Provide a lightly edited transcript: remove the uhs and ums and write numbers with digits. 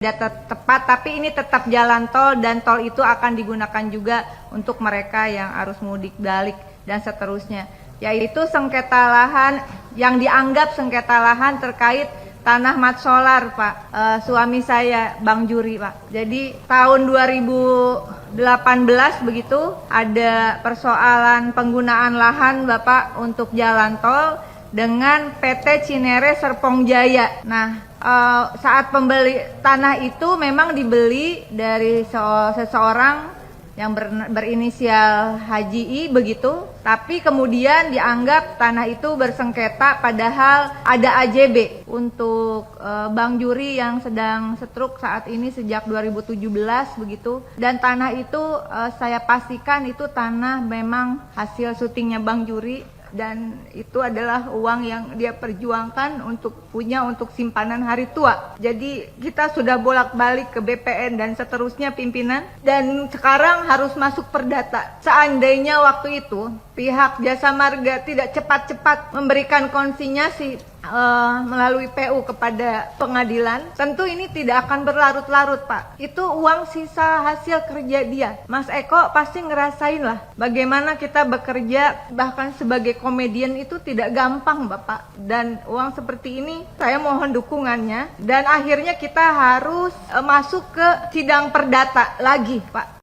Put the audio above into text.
Tidak tepat, tapi ini tetap jalan tol dan tol itu akan digunakan juga untuk mereka yang arus mudik balik dan seterusnya. Yaitu sengketa lahan yang dianggap sengketa lahan terkait tanah mat solar, Pak. Suami saya, Bang Juri, Pak. Jadi tahun 2018 begitu ada persoalan penggunaan lahan Bapak untuk jalan tol dengan PT Cinere Serpong Jaya. Nah, saat pembeli tanah itu memang dibeli dari seseorang yang berinisial HJI begitu, tapi kemudian dianggap tanah itu bersengketa padahal ada AJB untuk Bang Juri yang sedang stroke saat ini sejak 2017 begitu, dan tanah itu saya pastikan itu tanah memang hasil syutingnya Bang Juri. Dan itu adalah uang yang dia perjuangkan untuk simpanan hari tua. Jadi kita sudah bolak-balik ke BPN dan seterusnya pimpinan, dan sekarang harus masuk perdata. Seandainya waktu itu pihak Jasa Marga tidak cepat-cepat memberikan konsinyasi melalui PU kepada pengadilan, tentu ini tidak akan berlarut-larut, Pak. Itu uang sisa hasil kerja dia. Mas Eko pasti ngerasain lah bagaimana kita bekerja bahkan sebagai komedian itu tidak gampang, Bapak. Dan uang seperti ini saya mohon dukungannya, dan akhirnya kita harus masuk ke sidang perdata lagi, Pak.